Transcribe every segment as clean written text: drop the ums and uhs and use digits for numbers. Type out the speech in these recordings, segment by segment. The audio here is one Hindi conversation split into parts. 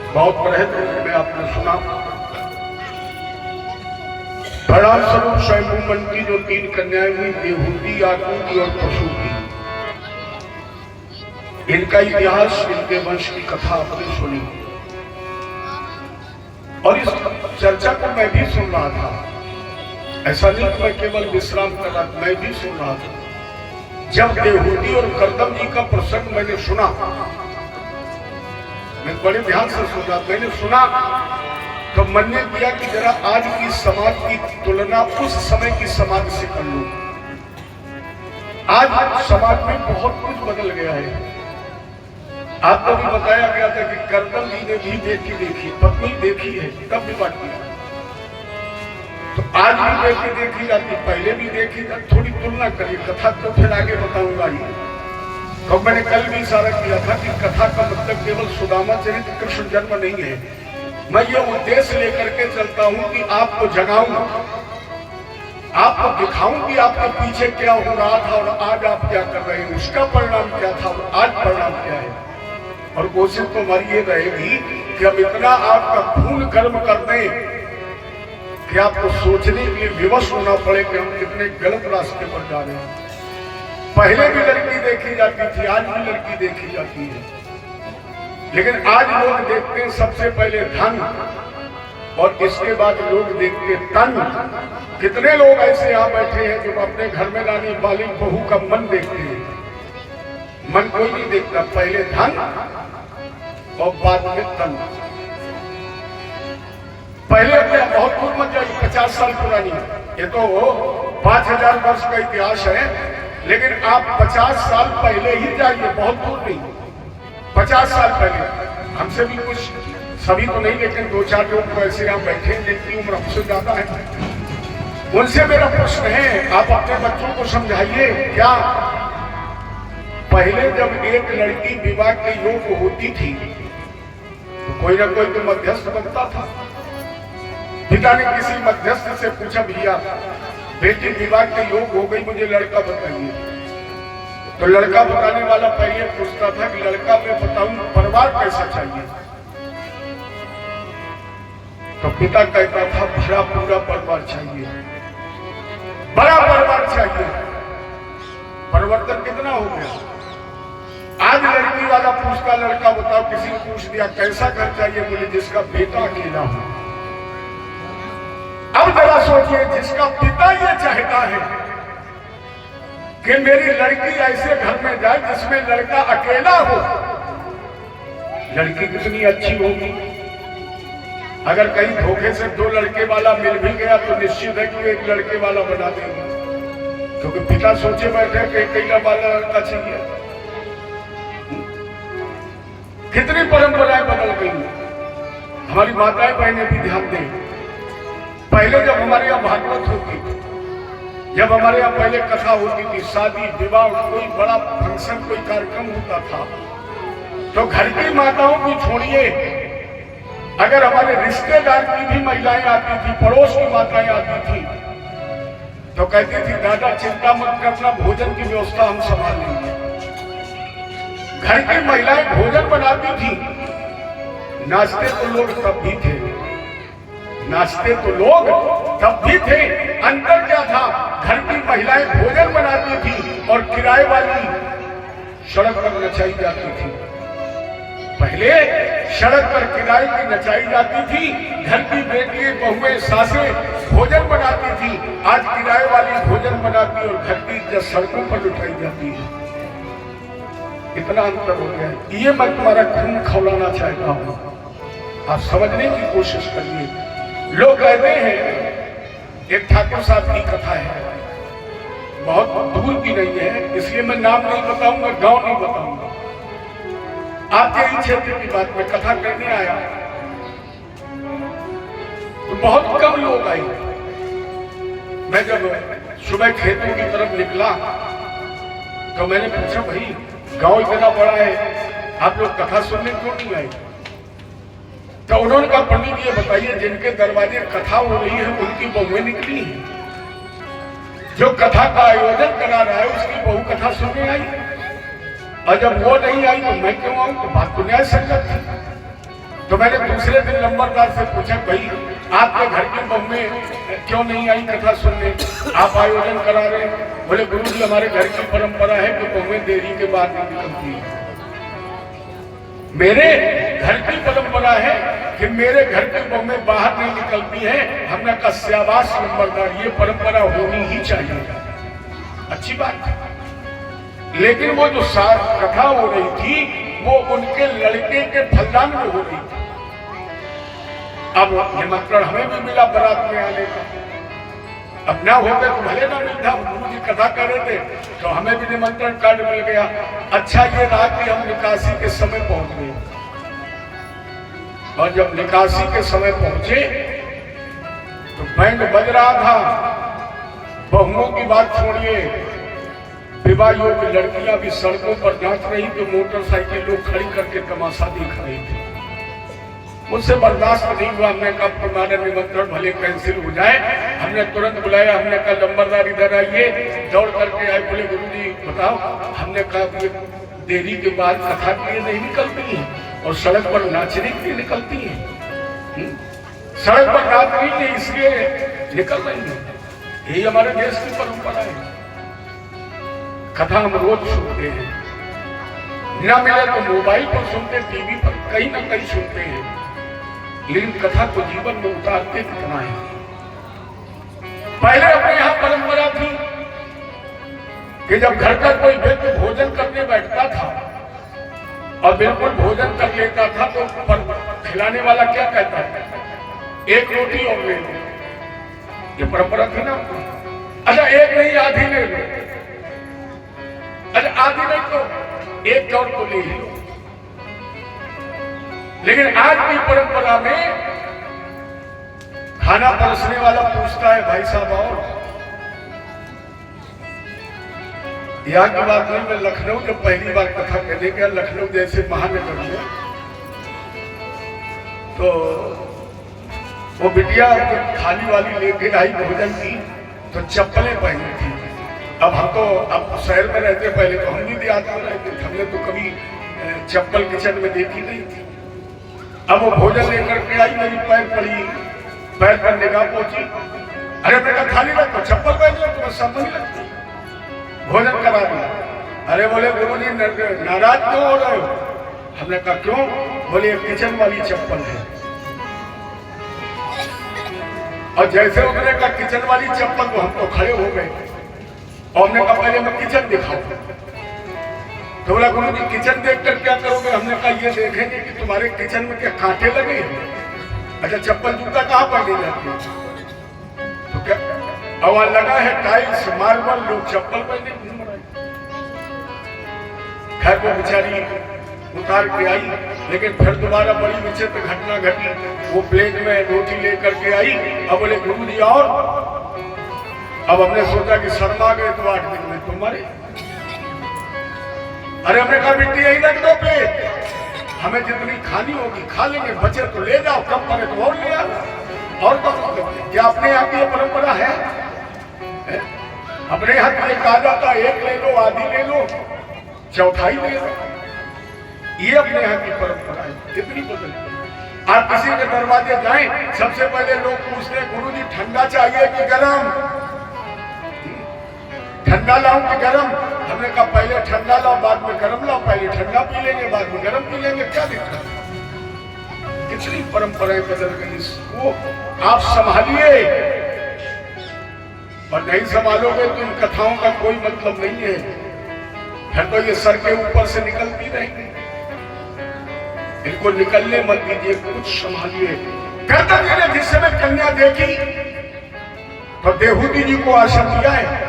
बहुत प्रहत में आपने सुना बड़ा स्वरूप स्वयं की जो 3 कन्याएं हुई, देहूदी, आकूती और पशुदी, इनका इतिहास, इनके वंश की कथा आपने सुनी और इस चर्चा को मैं भी सुन रहा था। ऐसा नहीं कि मैं केवल विश्राम कर रहा, मैं भी सुन रहा था। जब देहूदी और करदम जी का प्रसंग मैंने सुना, मैं बड़े ध्यान से सुना, मैंने सुना तो मन ने किया कि जरा आज की समाज की तुलना उस समय की समाज से कर लूं। आज समाज में बहुत कुछ बदल गया है। आपको भी बताया गया था कि करदम जी ने भी बेटी देखी, पत्नी देखी है, तब भी बात किया। तो आज भी बेटी देखी जाती, पहले भी देखी जाती। थोड़ी तुलना करिए, कथा तो फिर आगे बताऊंगा ही। तो मैंने कल भी इशारा किया था कि कथा का मतलब केवल सुदामा चरित्र कृष्ण जन्म नहीं है। मैं ये उद्देश्य लेकर के चलता हूं कि आपको जगाऊं, आपको दिखाऊं कि आपके पीछे क्या हो रहा था और आज आप क्या कर रहे हैं, उसका परिणाम क्या था और आज परिणाम क्या है। और कोशिश तो हमारी ये रहेगी कि हम इतना आपका खून गर्म कर दें कि आपको सोचने के लिए विवश होना पड़े कि हम कितने गलत रास्ते पर जा रहे हैं। पहले भी लड़की देखी जाती थी, आज भी लड़की देखी जाती है, लेकिन आज लोग देखते हैं सबसे पहले धन और इसके बाद लोग देखते तन। कितने लोग ऐसे यहाँ बैठे हैं जो अपने घर में लाने वाली बहू का मन देखते हैं। मन कोई नहीं देखता, पहले धन और बाद में तन। पहले अपने बहुत दूर मत जाइए, 50 साल पुरानी, ये तो 5000 वर्ष का इतिहास है, लेकिन आप 50 साल पहले ही जाइए, बहुत दूर नहीं, 50 साल पहले। हमसे भी कुछ, सभी तो नहीं, लेकिन 2-4 लोग तो ऐसे यहाँ बैठे हैं जिनकी उम्र हमसे ज्यादा है। उनसे मेरा प्रश्न है, आप अपने बच्चों को समझाइए, क्या पहले जब एक लड़की विवाह के योग्य होती थी तो कोई ना कोई तो मध्यस्थ बनता था। पिता ने किसी मध्यस्थ से पूछा, भैया बेटी विवाह के योग्य हो गई, मुझे लड़का बताइए। तो लड़का बताने वाला पहले पूछता था कि लड़का मैं बताऊं परिवार कैसा चाहिए। तो पिता कहता था भरा पूरा परिवार चाहिए, बड़ा परिवार चाहिए। परिवर्तन कितना हो गया। आज लड़की वाला पूछता, लड़का बताओ, किसी ने पूछ दिया कैसा घर चाहिए, बोले जिसका बेटा अकेला हो। अब जरा सोचिए, जिसका पिता ये चाहता है कि मेरी लड़की ऐसे घर में जाए जिसमें लड़का अकेला हो, लड़की कितनी अच्छी होगी। अगर कहीं धोखे से 2 लड़के वाला मिल भी गया तो निश्चित है कि 1 लड़के वाला बना देंगे, क्योंकि पिता सोचे बैठे कि अकेला वाला लड़का चाहिए। कितनी परंपराएं बदल गई। हमारी माताएं बहनें भी ध्यान दें। पहले जब हमारे यहाँ भागवत होती, जब हमारे यहाँ पहले कथा होती थी, शादी विवाह कोई बड़ा फंक्शन कोई कार्यक्रम होता था, तो घर की माताओं को छोड़िए, अगर हमारे रिश्तेदार की भी महिलाएं आती थी, पड़ोस की माताएं आती थी, तो कहती थी दादा चिंता मत करना, भोजन की व्यवस्था हम संभाल लेंगे। घर की महिलाएं भोजन बनाती थी। नाचते तो लोग तब भी थे, नाचते तो लोग तब भी थे। अंतर क्या था, घर की महिलाएं भोजन बनाती थी और किराए वाली सड़क पर नचाई जाती थी। पहले सड़क पर किराए की नचाई जाती थी, घर की बेटियां बहुएं सासें भोजन बनाती थी। आज किराए वाली भोजन बनाती और घर की इज्जत सड़कों पर लुटाई जाती है। इतना अंतर हो गया। ये मैं तुम्हारा खून खौलाना चाहता हूं, आप समझने की कोशिश करिए। लोग कहते हैं, एक ठाकुर साहब की कथा है, बहुत दूर की नहीं है, इसलिए मैं नाम नहीं बताऊंगा, गांव नहीं बताऊंगा, आपके ही क्षेत्र की बात में कथा करने आया तो बहुत कम लोग आए। मैं जब सुबह खेतों की तरफ निकला तो मैंने पूछा, भाई गांव इतना बड़ा है, आप लोग कथा सुनने क्यों नहीं आए? तो उन्होंने कहा, पंडित ये बताइए, जिनके दरवाजे कथा हो रही है उनकी बहुएं निकली हैं, जो कथा का आयोजन करा रहा है उसकी बहू कथा सुनने आई, और जब वो नहीं आई तो मैं क्यों आऊं? तो बात तो न्याय संगत थी। तो मैंने दूसरे दिन नंबरदार से पूछा, भाई आपके घर की बहुएं क्यों नहीं आई कथा सुनने, आप आयोजन करा रहे हैं? बोले गुरु जी हमारे घर की परंपरा है कि बहुएं देरी के बाद नहीं निकलती है। मेरे घर की परंपरा है कि मेरे घर की बहुएं बाहर नहीं निकलती है। हमने कहा शाबाश नंबरदार, ये परंपरा होनी ही चाहिए, अच्छी बात है। लेकिन वो जो कथा हो रही थी वो उनके लड़के के फलदान में हो रही थी। अब निमंत्रण हमें भी मिला बारात में आने का, अब ना होते तो भले ना मिलता। गुरु जी कथा कर रहे थे तो हमें भी निमंत्रण कार्ड मिल गया। अच्छा ये रहा कि हम निकासी के समय पहुंच गए, और जब निकासी के समय पहुंचे तो बैंड बज रहा था। बहुओं की बात छोड़िए, विवाह योग्य लड़कियां भी सड़कों पर नाच रही थी, मोटरसाइकिल लोग खड़ी करके तमाशा देख रहे थे। मुझसे बर्दाश्त नहीं हुआ, हमने कहा तुम्हारा निमंत्रण भले कैंसिल हो जाए। हमने तुरंत बुलाया, हमने कहा नंबरदार इधर आइए। दौड़ करके आए, बोले गुरु जी बताओ। हमने कहा देरी के बाद कथा के लिए नहीं निकलती है और सड़क पर नाचने के लिए निकलती है। सड़क पर नाच रही है इसलिए निकल रही है, यही हमारे देश की परंपरा है। कथा हम रोज सुनते हैं, ना मिले तो मोबाइल पर सुनते, टीवी पर कहीं ना कहीं सुनते हैं, लेकिन कथा को जीवन में उतारते कितना है। पहले अपने यहाँ परंपरा थी कि जब घर का कोई व्यक्ति भोजन करने बैठता था और बिल्कुल भोजन कर लेता था तो खिलाने वाला क्या कहता था, एक रोटी और ले लो। ये परंपरा थी ना। अच्छा एक नहीं आधी ले लो, अच्छा आधी नहीं तो एक और तो ले लो। लेकिन आज की परंपरा में खाना परोसने वाला पूछता है, भाई साहब और यहाँ की बात नहीं, मैं लखनऊ जब पहली बार कथा कहने गया, लखनऊ जैसे महानगर में, तो वो बिटिया थाली वाली लेके आई भोजन की, तो चप्पलें पहनी थी। अब हम तो अब शहर में रहते, पहले तो हम भी देहात में रहते, हमने तो कभी चप्पल किचन में देखी नहीं थी। अब वो भोजन लेकर के आई, मेरी पैर पड़ी, पैर पर निगाह पहुंची। अरे बेटा थाली रख तो चप्पल पहन लो, तुम्हें सब नहीं लगती। भोजन करा दिया। अरे बोले गुरु जी नाराज क्यों हो रहे हो? हमने कहा क्यों? बोले किचन वाली चप्पल है। और जैसे उसने कहा किचन वाली चप्पल, तो हम तो खड़े हो गए और हमने कहा पहले मैं किचन दिखाऊं। तो बोला गुरु जी किचन देखकर क्या करोगे? हमने कहा ये देखेंगे कि तुम्हारे किचन में क्या कांटे लगे हैं। अच्छा चप्पल जूता कहाँ पहने जाते हैं? तो क्या और लगा है टाइल्स मार्बल, लोग चप्पल पहने घूम रहे। घर को बेचारी उतार के आई, लेकिन फिर दोबारा बड़ी विचित्र घटना घटी। वो प्लेट में रोटी लेकर के आई। अब बोले गुरु जी और? अब हमने सोचा कि शर्मा गए तो 8 दिन में तुम मरे। अरे हमने कहा मिट्टी यही रख दो प्लेट, हमें जितनी खानी होगी खा लेंगे, बचे तो ले जाओ, कम पड़े तो और ले आओ। और क्या अपने यहाँ की परंपरा है? अपने यहाँ तो कहा जाता है एक ले लो, आधी ले लो, चौथाई ले लो। ये अपने यहाँ की परंपरा है, कितनी बदल। आप किसी के दरवाजे जाएं, सबसे पहले लोग पूछते हैं गुरु जी ठंडा चाहिए कि गरम? ठंडा लाऊं कि गरम? हमने कहा पहले ठंडा लाओ बाद में गरम लाओ, पहले ठंडा पी लेंगे बाद में गरम पी लेंगे, क्या दिक्कत? कितनी परंपराएं बदल गई। इसको आप संभालिए, और नहीं संभालोगे तो इन कथाओं का कोई मतलब नहीं है। फिर तो ये सर के ऊपर से निकलती रहेंगी। इनको निकलने मत दीजिए, कुछ संभालिए। कहता जी ने जिस समय कन्या देखी तो देहूती जी को आसन दिया है,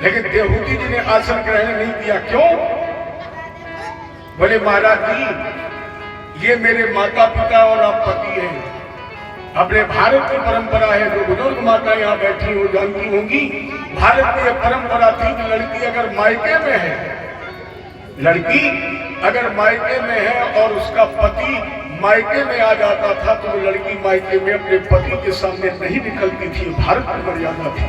लेकिन देहूती जी ने आसन ग्रहण नहीं किया। क्यों? बोले महाराज जी ये मेरे माता पिता और आप पति हैं। अपने भारत की परंपरा है, जो बुजुर्ग माता यहाँ बैठी हो जानती होंगी, भारत में यह परंपरा थी कि लड़की अगर मायके में है, लड़की अगर मायके में है और उसका पति मायके में आ जाता था, तो लड़की मायके में अपने पति के सामने नहीं निकलती थी। भारत की मर्यादा थी,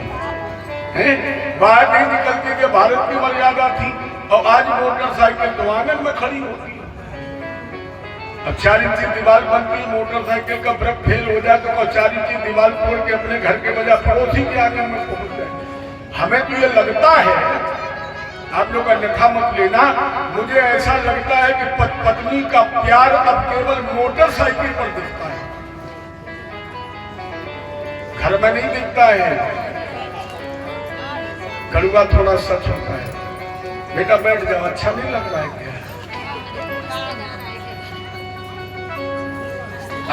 बाहर नहीं निकलती थी, भारत की मर्यादा थी। और आज मोटरसाइकिल तो आंगन में खड़ी होती है। अब 4 इंच की दीवार बनती, मोटरसाइकिल का ब्रेक फेल हो जाए तो 4 इंच की दीवार तोड़ के अपने घर के बजाय पड़ोसी के आंगन में पहुंच जाए। हमें तो ये लगता है, आप लोग अन्यथा मत लेना, मुझे ऐसा लगता है कि पत्नी का प्यार अब केवल मोटरसाइकिल पर दिखता है, घर में नहीं दिखता है। कड़वा थोड़ा सच होता है। बेटा बैठ जाओ, अच्छा नहीं लग रहा है क्या?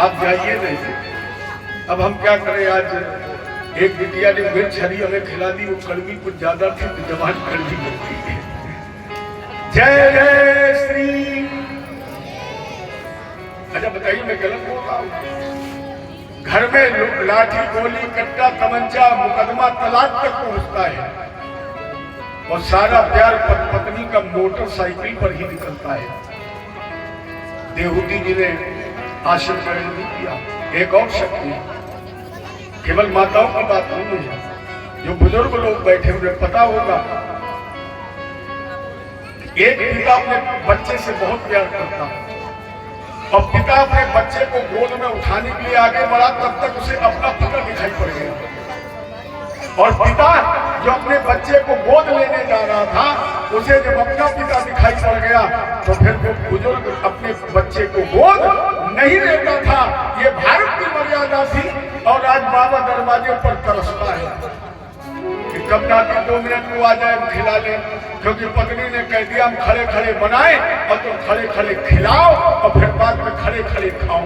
आप जाइए नहीं। अब हम क्या करें, आज एक बिटिया ने मिर्च हरी हमें खिला दी, वो कड़वी कुछ ज्यादा थी तो जवान कड़वी होती है। जय जय श्री। अच्छा बताइए मैं गलत बोल रहा हूं? घर में लाठी गोली कट्टा तमंचा मुकदमा तलाक तक पहुंचता है और सारा प्यार पत्नी का मोटरसाइकिल पर ही निकलता है। देहूती जी ने आशीर्वाद नहीं किया। एक और शक्ति, केवल माताओं की बात नहीं है, जो बुजुर्ग लोग बैठे हुए पता होगा, एक पिता अपने बच्चे से बहुत प्यार करता और पिता अपने बच्चे को गोद में उठाने के लिए आगे बढ़ा, तब तक उसे अपना पिता दिखाई पड़ गया। और पिता जो अपने बच्चे को गोद लेने जा रहा था, उसे जब अपना पिता दिखाई पड़ गया तो फिर वो बुजुर्ग अपने बच्चे को गोद नहीं लेता था। ये भारत की मर्यादा थी और आज बाबा दरवाजे पर तरसता है कि कब नाती 2 मिनट को आ जाए, खिला ले, क्योंकि पत्नी ने कह दिया हम खड़े खड़े बनाए और तुम खड़े खड़े खिलाओ और फिर बाद में खड़े खड़े खाओ।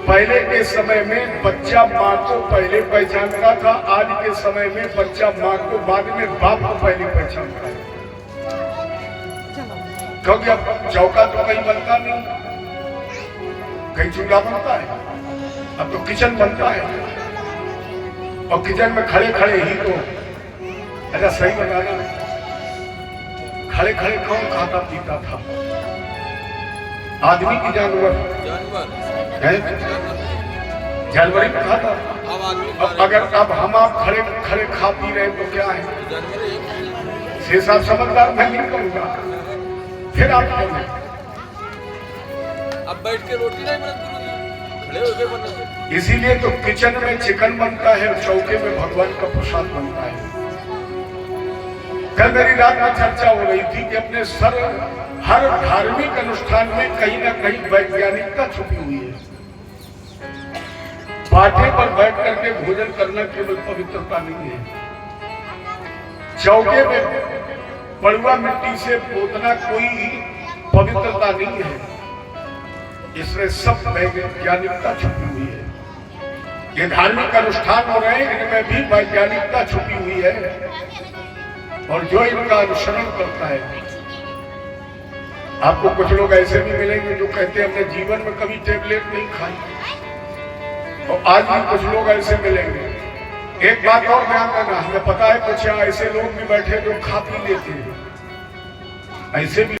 पहले के समय में बच्चा माँ को पहले पहचानता था, आज के समय में बच्चा माँ को बाद में बाप को पहले पहचानता है। क्योंकि अब चौका तो कहीं बनता नहीं, कहीं चूल्हा बनता है, अब तो किचन बनता है और किचन में खड़े खड़े ही तो। अच्छा सही बताना, खड़े खड़े कौन खाता पीता था? आदमी की जानवर है, जानवर ही खाता। अब अगर अब हम आप खड़े खड़े खा पी रहे तो क्या है? से साहब समझदार मैं नहीं कहूँगा, फिर आप कहेंगे अब बैठ के रोटी नहीं बनती, खड़े होके बनती। इसीलिए तो किचन में चिकन बनता है और चौके में भगवान का प्रसाद बनता है। कल मेरी रात में चर्चा हो रही थी कि अपने हर धार्मिक अनुष्ठान में कहीं ना कहीं वैज्ञानिकता छुपी हुई है। पाटे पर बैठ करके भोजन करना केवल पवित्रता नहीं है, चौके में पड़ुआ मिट्टी से पोतना कोई पवित्रता नहीं है। इसमें सब वैज्ञानिकता छुपी हुई है। ये धार्मिक अनुष्ठान हो रहे हैं, इनमें भी वैज्ञानिकता छुपी हुई है और जो इनका अनुसरण करता है। आपको कुछ लोग ऐसे भी मिलेंगे जो कहते हैं हमने जीवन में कभी टेबलेट नहीं खाई, और आज भी कुछ लोग ऐसे मिलेंगे। एक बात और ध्यान देना, हमें पता है कुछ ऐसे लोग भी बैठे जो खा पी लेते हैं, ऐसे भी